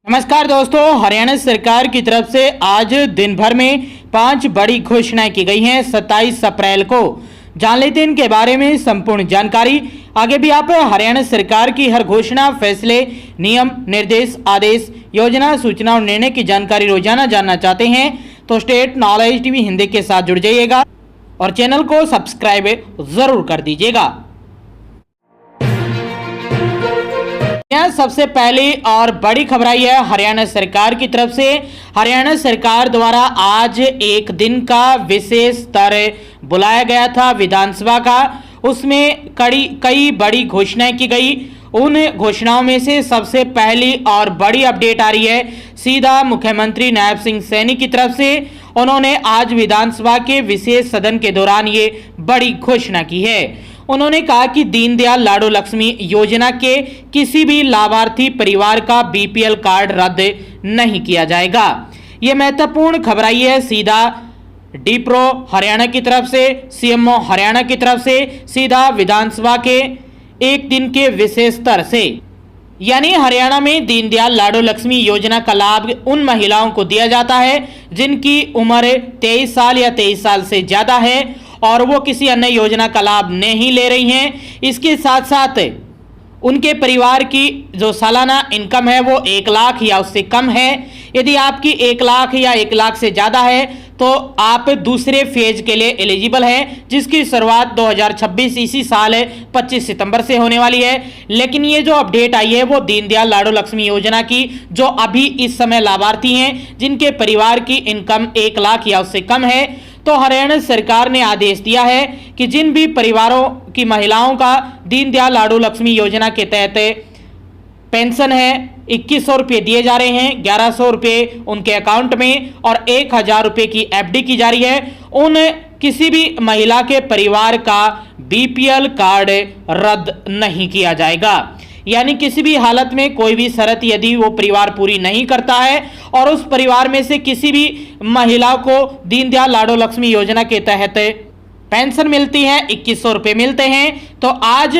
नमस्कार दोस्तों, हरियाणा सरकार की तरफ से आज दिन भर में 5 बड़ी घोषणाएं की गई हैं। 27 अप्रैल को जान लेते हैं इनके बारे में संपूर्ण जानकारी। आगे भी आप हरियाणा सरकार की हर घोषणा, फैसले, नियम, निर्देश, आदेश, योजना, सूचना और निर्णय की जानकारी रोजाना जानना चाहते हैं तो स्टेट नॉलेज टीवी हिंदी के साथ जुड़ जाइएगा और चैनल को सब्सक्राइब जरूर कर दीजिएगा। सबसे पहली और बड़ी खबर आई है हरियाणा सरकार की तरफ से। हरियाणा सरकार द्वारा आज एक दिन का विशेष सत्र बुलाया गया था विधानसभा का। उसमें कई बड़ी घोषणाएं की गई। उन घोषणाओं में से सबसे पहली और बड़ी अपडेट आ रही है सीधा मुख्यमंत्री नायब सिंह सैनी की तरफ से। उन्होंने आज विधानसभा के विशेष सदन के दौरान ये बड़ी घोषणा की है। उन्होंने कहा कि दीनदयाल लाडो लक्ष्मी योजना के किसी भी लाभार्थी परिवार का बीपीएल कार्ड रद्द नहीं किया जाएगा। यह महत्वपूर्ण खबर आई है सीधा डीप्रो हरियाणा की तरफ से, सीएमओ हरियाणा की तरफ से, सीधा विधानसभा के एक दिन के विशेष स्तर से। यानी हरियाणा में दीनदयाल लाडो लक्ष्मी योजना का लाभ उन महिलाओं को दिया जाता है जिनकी उम्र 23 साल या 23 साल से ज्यादा है और वो किसी अन्य योजना का लाभ नहीं ले रही हैं। इसके साथ साथ उनके परिवार की जो सालाना इनकम है वो 1 लाख या उससे कम है। यदि आपकी 1 लाख या 1 लाख से ज़्यादा है तो आप दूसरे फेज के लिए एलिजिबल हैं, जिसकी शुरुआत 2026 इसी साल 25 सितंबर से होने वाली है। लेकिन ये जो अपडेट आई है वो दीनदयाल लाडो लक्ष्मी योजना की, जो अभी इस समय लाभार्थी हैं जिनके परिवार की इनकम 1 लाख या उससे कम है। तो हरियाणा सरकार ने आदेश दिया है कि जिन भी परिवारों की महिलाओं का दीनदयाल लाडो लक्ष्मी योजना के तहत पेंशन है, 2100 रुपये दिए जा रहे हैं, 1100 रुपये उनके अकाउंट में और 1000 रुपये की एफडी की जा रही है। उन किसी भी महिला के परिवार का बीपीएल कार्ड रद्द नहीं किया जाएगा। यानी किसी भी हालत में कोई भी शर्त यदि वो परिवार पूरी नहीं करता है और उस परिवार में से किसी भी महिला को दीनदयाल लाडो लक्ष्मी योजना के तहत पेंशन मिलती है, 2100 रुपये मिलते हैं, तो आज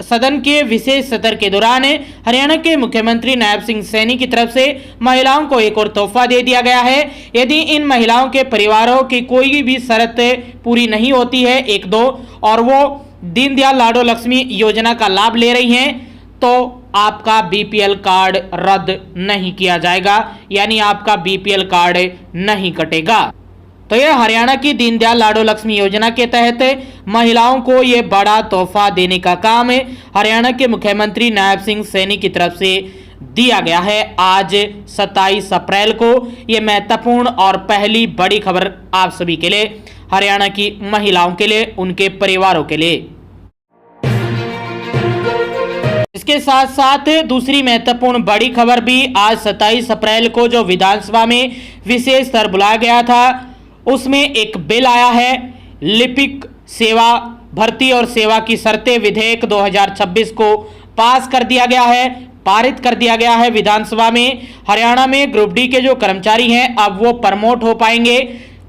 सदन के विशेष सत्र के दौरान हरियाणा के मुख्यमंत्री नायब सिंह सैनी की तरफ से महिलाओं को एक और तोहफा दे दिया गया है। यदि इन महिलाओं के परिवारों की कोई भी शर्त पूरी नहीं होती है 1-2 और वो दीनदयाल लाडो लक्ष्मी योजना का लाभ ले रही हैं तो आपका बीपीएल कार्ड रद्द नहीं किया जाएगा, यानी आपका बीपीएल कार्ड नहीं कटेगा। तो यह हरियाणा की दीनदयाल लाडो लक्ष्मी योजना के तहत महिलाओं को यह बड़ा तोहफा देने का काम हरियाणा के मुख्यमंत्री नायब सिंह सैनी की तरफ से दिया गया है। आज 27 अप्रैल को यह महत्वपूर्ण और पहली बड़ी खबर आप सभी के लिए, हरियाणा की महिलाओं के लिए, उनके परिवारों के लिए। इसके साथ साथ दूसरी महत्वपूर्ण बड़ी खबर भी आज 27 अप्रैल को जो विधानसभा में विशेष सत्र बुलाया गया था उसमें एक बिल आया है। लिपिक सेवा भर्ती और सेवा की शर्तें विधेयक 2026 को पास कर दिया गया है, पारित कर दिया गया है विधानसभा में। हरियाणा में ग्रुप डी के जो कर्मचारी हैं अब वो प्रमोट हो पाएंगे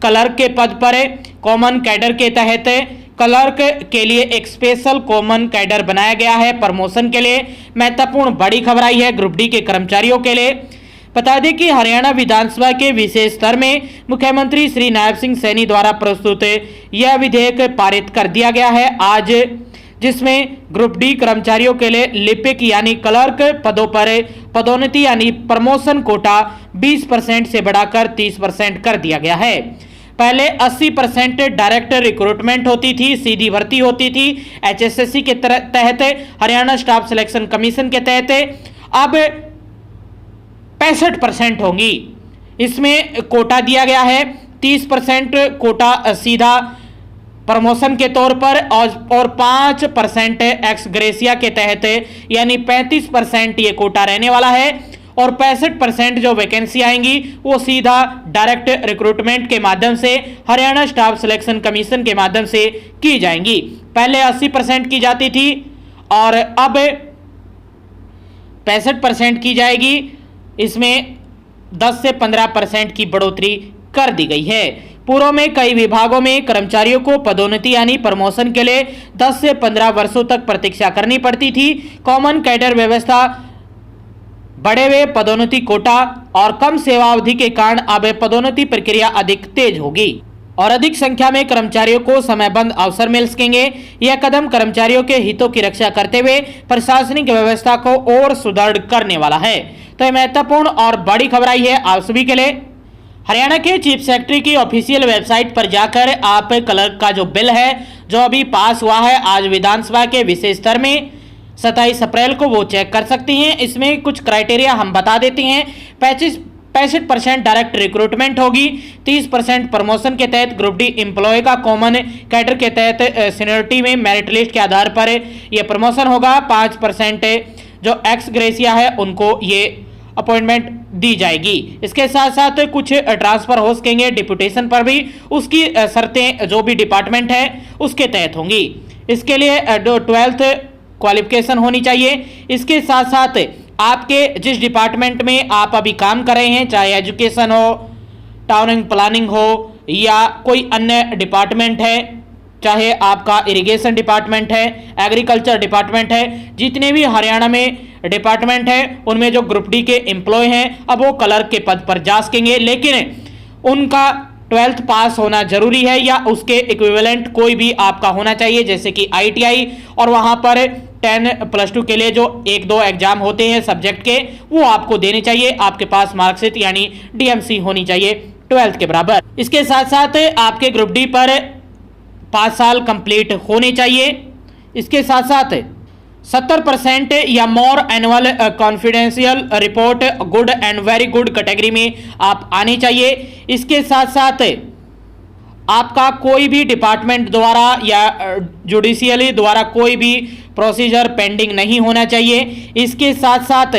क्लर्क के पद पर। कॉमन कैडर के तहत क्लर्क के लिए एक स्पेशल कॉमन कैडर बनाया गया है प्रमोशन के लिए। महत्वपूर्ण बड़ी खबर आई है ग्रुप डी के कर्मचारियों के लिए। बता दें कि हरियाणा विधानसभा के विशेष सत्र में मुख्यमंत्री श्री नायब सिंह सैनी द्वारा प्रस्तुत यह विधेयक पारित कर दिया गया है आज, जिसमें ग्रुप डी कर्मचारियों के लिए लिपिक यानी क्लर्क पदों पर पदोन्नति यानी प्रमोशन कोटा 20% से बढ़ाकर 30% कर दिया गया है। पहले 80% डायरेक्ट रिक्रूटमेंट होती थी, सीधी भर्ती होती थी एचएसएससी के तहत, हरियाणा स्टाफ सिलेक्शन कमीशन के तहत। अब 65% होंगी। इसमें कोटा दिया गया है, 30% कोटा सीधा प्रमोशन के तौर पर और 5% एक्स ग्रेसिया के तहत, यानी 35% ये कोटा रहने वाला है और 65% जो वैकेंसी आएंगी वो सीधा डायरेक्ट रिक्रूटमेंट के माध्यम से हरियाणा स्टाफ सिलेक्शन कमीशन के माध्यम से की जाएंगी। पहले 80% की जाती थी और अब 65% की जाएगी। इसमें 10 से 15% की बढ़ोतरी कर दी गई है। पूर्व में कई विभागों में कर्मचारियों को पदोन्नति यानी प्रमोशन के लिए 10 से 15 वर्षों तक प्रतीक्षा करनी पड़ती थी। कॉमन कैडर व्यवस्था बढ़े हुए पदोन्नति कोटा और कम सेवावधि के कारण अब पदोन्नति प्रक्रिया अधिक तेज होगी और अधिक संख्या में कर्मचारियों को समयबद्ध अवसर मिल सकेंगे। यह कदम कर्मचारियों के हितों की रक्षा करते हुए प्रशासनिक व्यवस्था को और सुदृढ़ करने वाला है। तो यह महत्वपूर्ण और बड़ी खबर आई है आप सभी के लिए। हरियाणा के चीफ सेक्रेटरी की ऑफिशियल वेबसाइट पर जाकर आप क्लर्क का जो बिल है जो अभी पास हुआ है आज विधानसभा के विशेष सत्र में 27 अप्रैल को वो चेक कर सकती हैं। इसमें कुछ क्राइटेरिया हम बता देते हैं। 65% डायरेक्ट रिक्रूटमेंट होगी, 30% प्रमोशन के तहत ग्रुप डी एम्प्लॉय का कॉमन कैडर के तहत सीनियरिटी में मेरिट लिस्ट के आधार पर ये प्रमोशन होगा, 5% जो एक्स ग्रेसिया है उनको ये अपॉइंटमेंट दी जाएगी। इसके साथ साथ कुछ ट्रांसफर हो सकेंगे डिप्यूटेशन पर भी, उसकी शर्तें जो भी डिपार्टमेंट है उसके तहत होंगी। इसके लिए 12th क्वालिफिकेशन होनी चाहिए। इसके साथ साथ आपके जिस डिपार्टमेंट में आप अभी काम कर रहे हैं, चाहे एजुकेशन हो, टाउन प्लानिंग हो या कोई अन्य डिपार्टमेंट है, चाहे आपका इरिगेशन डिपार्टमेंट है, एग्रीकल्चर डिपार्टमेंट है, जितने भी हरियाणा में डिपार्टमेंट है उनमें जो ग्रुप डी के एम्प्लॉय हैं अब वो क्लर्क के पद पर जा सकेंगे, लेकिन उनका 12th पास होना जरूरी है या उसके इक्विवेलेंट कोई भी आपका होना चाहिए, जैसे कि ITI, और वहां पर 10+2 के लिए जो 1-2 एग्जाम होते हैं सब्जेक्ट के वो आपको देने चाहिए। आपके पास मार्कशीट यानी DMC होनी चाहिए 12th के बराबर। इसके साथ साथ आपके ग्रुप डी पर 5 साल कंप्लीट होने चाहिए। इसके साथ साथ 70% या more annual confidential report good and very good category में आप आने चाहिए। इसके साथ साथ आपका कोई भी डिपार्टमेंट द्वारा या जुडिशियली द्वारा कोई भी प्रोसीजर पेंडिंग नहीं होना चाहिए। इसके साथ साथ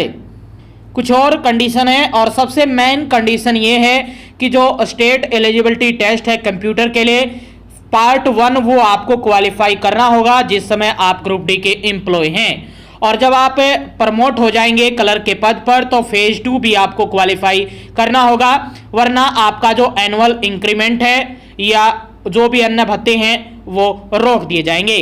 कुछ और कंडीशन है और सबसे मेन कंडीशन ये है कि जो स्टेट एलिजिबिलिटी टेस्ट है कंप्यूटर के लिए पार्ट 1 वो आपको क्वालिफाई करना होगा जिस समय आप ग्रुप डी के एम्प्लॉय हैं, और जब आप प्रमोट हो जाएंगे क्लर्क के पद पर तो फेज 2 भी आपको क्वालिफाई करना होगा, वरना आपका जो एनुअल इंक्रीमेंट है या जो भी अन्य भत्ते हैं वो रोक दिए जाएंगे।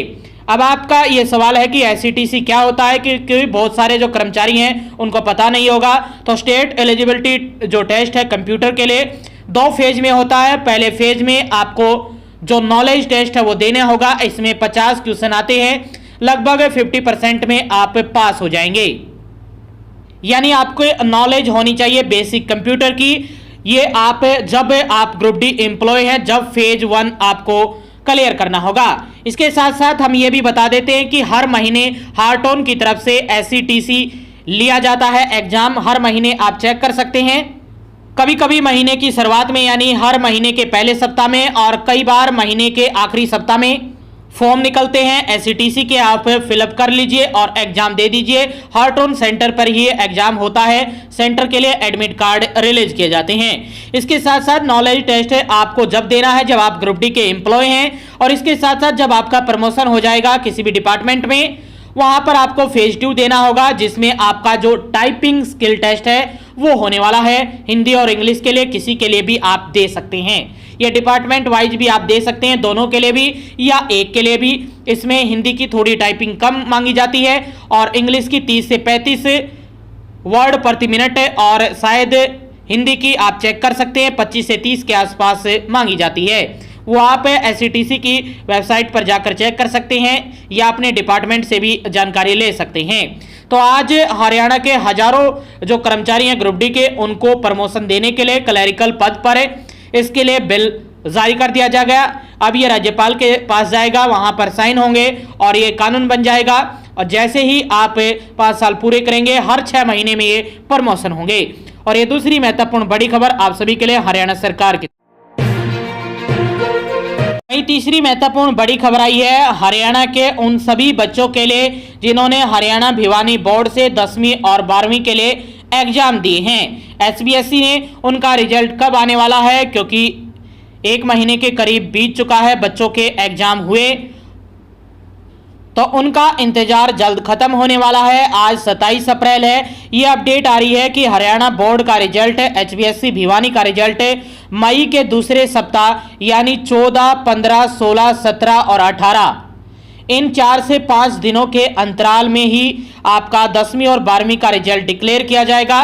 अब आपका ये सवाल है कि SCTC क्या होता है, क्योंकि बहुत सारे जो कर्मचारी हैं उनको पता नहीं होगा। तो स्टेट एलिजिबिलिटी जो टेस्ट है कंप्यूटर के लिए 2 फेज में होता है। पहले फेज में आपको जो नॉलेज टेस्ट है वो देना होगा, इसमें 50 क्वेश्चन आते हैं, लगभग 50% में आप पास हो जाएंगे, यानी आपको नॉलेज होनी चाहिए बेसिक कंप्यूटर की। ये आप जब आप ग्रुप डी एम्प्लॉय हैं जब फेज 1 आपको क्लियर करना होगा। इसके साथ साथ हम ये भी बता देते हैं कि हर महीने हार्टोन की तरफ से SCTC लिया जाता है एग्जाम, हर महीने आप चेक कर सकते हैं, कभी कभी महीने की शुरुआत में यानी हर महीने के पहले सप्ताह में और कई बार महीने के आखिरी सप्ताह में फॉर्म निकलते हैं SCTC के, आप फिलअप कर लीजिए और एग्जाम दे दीजिए। हार्टोन सेंटर पर ही एग्जाम होता है, सेंटर के लिए एडमिट कार्ड रिलीज किए जाते हैं। इसके साथ साथ नॉलेज टेस्ट आपको जब देना है जब आप ग्रुप डी के एम्प्लॉय हैं, और इसके साथ साथ जब आपका प्रमोशन हो जाएगा किसी भी डिपार्टमेंट में वहां पर आपको फेज 2 देना होगा, जिसमें आपका जो टाइपिंग स्किल टेस्ट है वो होने वाला है। हिंदी और इंग्लिश के लिए किसी के लिए भी आप दे सकते हैं, ये डिपार्टमेंट वाइज भी आप दे सकते हैं, दोनों के लिए भी या एक के लिए भी। इसमें हिंदी की थोड़ी टाइपिंग कम मांगी जाती है और इंग्लिश की 30 से 35 वर्ड प्रति मिनट है, और शायद हिंदी की आप चेक कर सकते हैं 25 से 30 के आसपास मांगी जाती है। वो आप SCTC की वेबसाइट पर जाकर चेक कर सकते हैं या अपने डिपार्टमेंट से भी जानकारी ले सकते हैं। तो आज हरियाणा के हजारों जो कर्मचारी हैं ग्रुप डी के उनको प्रमोशन देने के लिए क्लरिकल पद पर इसके लिए बिल जारी कर दिया जा गया। अब ये राज्यपाल के पास जाएगा, वहां पर साइन होंगे और ये कानून बन जाएगा, और जैसे ही आप 5 साल पूरे करेंगे हर 6 महीने में ये प्रमोशन होंगे। और ये दूसरी महत्वपूर्ण बड़ी खबर आप सभी के लिए हरियाणा सरकार की। वहीं तीसरी महत्वपूर्ण बड़ी खबर आई है हरियाणा के उन सभी बच्चों के लिए जिन्होंने हरियाणा भिवानी बोर्ड से 10वीं और 12वीं के लिए एग्जाम दिए हैं। SBSE ने उनका रिजल्ट कब आने वाला है, क्योंकि 1 महीने के करीब बीत चुका है बच्चों के एग्जाम हुए, तो उनका इंतजार जल्द खत्म होने वाला है। आज 27 अप्रैल है। ये अपडेट आ रही है कि हरियाणा बोर्ड का रिजल्ट HBSE भिवानी का रिजल्ट मई के दूसरे सप्ताह यानी 14, 15, 16, 17 और 18 इन 4 से 5 दिनों के अंतराल में ही आपका 10वीं और 12वीं का रिजल्ट डिक्लेयर किया जाएगा।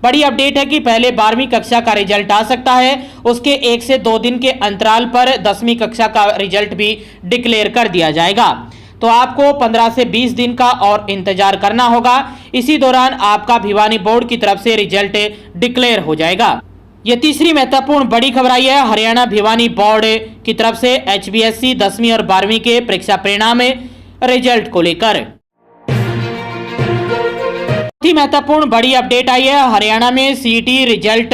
बड़ी अपडेट है कि पहले 12वीं कक्षा का रिजल्ट आ सकता है, उसके 1 से 2 दिन के अंतराल पर 10वीं कक्षा का रिजल्ट भी डिक्लेयर कर दिया जाएगा। तो आपको 15 से 20 दिन का और इंतजार करना होगा। इसी दौरान आपका भिवानी बोर्ड की तरफ से रिजल्ट डिक्लेयर हो जाएगा। ये तीसरी महत्वपूर्ण बड़ी खबर आई है हरियाणा भिवानी बोर्ड की तरफ से HBSC 10वीं और 12वीं के परीक्षा परिणाम रिजल्ट को लेकर। चौथी महत्वपूर्ण बड़ी अपडेट आई है हरियाणा में CET रिजल्ट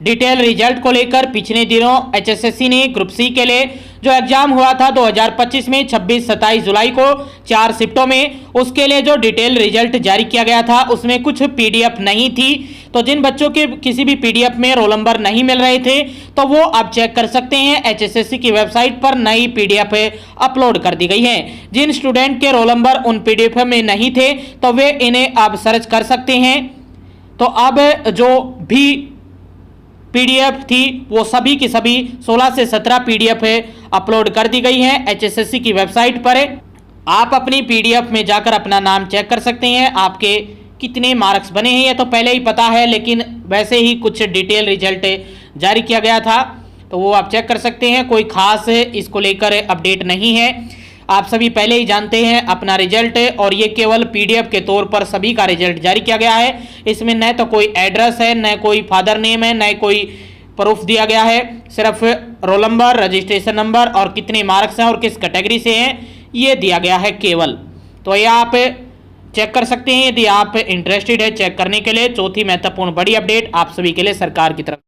डिटेल रिजल्ट को लेकर। पिछले दिनों HSSC ने ग्रुप C के लिए जो एग्जाम हुआ था 2025 में 26-27 जुलाई को 4 शिफ्टों में, उसके लिए जो डिटेल रिजल्ट जारी किया गया था उसमें कुछ PDF नहीं थी। तो जिन बच्चों के किसी भी PDF में रोल नंबर नहीं मिल रहे थे तो वो अब चेक कर सकते हैं। HSSC की वेबसाइट पर नई PDF अपलोड कर दी गई है। जिन स्टूडेंट के रोल नंबर उन PDF में नहीं थे तो वे इन्हें अब सर्च कर सकते हैं। तो अब जो भी PDF थी वो सभी की सभी 16 से 17 PDF अपलोड कर दी गई हैं HSSC की वेबसाइट पर। आप अपनी PDF में जाकर अपना नाम चेक कर सकते हैं, आपके कितने मार्क्स बने हैं। ये तो पहले ही पता है, लेकिन वैसे ही कुछ डिटेल रिजल्ट जारी किया गया था तो वो आप चेक कर सकते हैं। कोई खास इसको लेकर अपडेट नहीं है, आप सभी पहले ही जानते हैं अपना रिजल्ट, और ये केवल PDF के तौर पर सभी का रिजल्ट जारी किया गया है। इसमें न तो कोई एड्रेस है, न कोई फादर नेम है, न कोई प्रूफ दिया गया है। सिर्फ रोल नंबर, रजिस्ट्रेशन नंबर और कितने मार्क्स हैं और किस कैटेगरी से हैं ये दिया गया है केवल। तो ये आप चेक कर सकते हैं यदि आप इंटरेस्टेड है चेक करने के लिए। चौथी महत्वपूर्ण बड़ी अपडेट आप सभी के लिए सरकार की तरफ।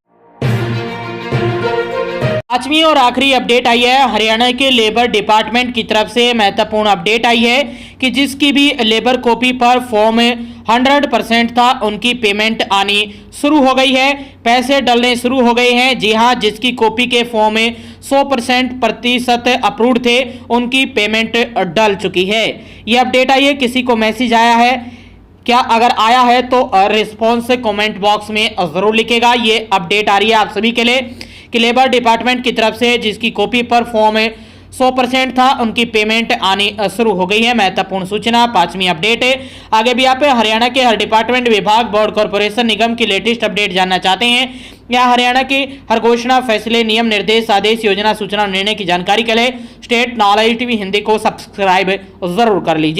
पांचवी और आखिरी अपडेट आई है हरियाणा के लेबर डिपार्टमेंट की तरफ से। महत्वपूर्ण अपडेट आई है कि जिसकी भी लेबर कॉपी पर फॉर्म 100% था उनकी पेमेंट आनी शुरू हो गई है, पैसे डलने शुरू हो गए हैं। जी हां, जिसकी कॉपी के फॉर्म 100% अप्रूव्ड थे उनकी पेमेंट डल चुकी है। ये अपडेट आई है। किसी को मैसेज आया है क्या? अगर आया है तो रिस्पॉन्स कमेंट बॉक्स में जरूर लिखेगा। ये अपडेट आ रही है आप सभी के लिए कि लेबर डिपार्टमेंट की तरफ से जिसकी कॉपी पर फॉर्म 100% था उनकी पेमेंट आनी शुरू हो गई है। महत्वपूर्ण सूचना, पांचवी अपडेट है। आगे भी आप हरियाणा के हर डिपार्टमेंट, विभाग, बोर्ड, कॉर्पोरेशन, निगम की लेटेस्ट अपडेट जानना चाहते हैं या हरियाणा की हर घोषणा, फैसले, नियम, निर्देश, आदेश, योजना, सूचना और निर्णय की जानकारी के लिए स्टेट नॉलेज TV हिंदी को सब्सक्राइब जरूर कर लीजिए।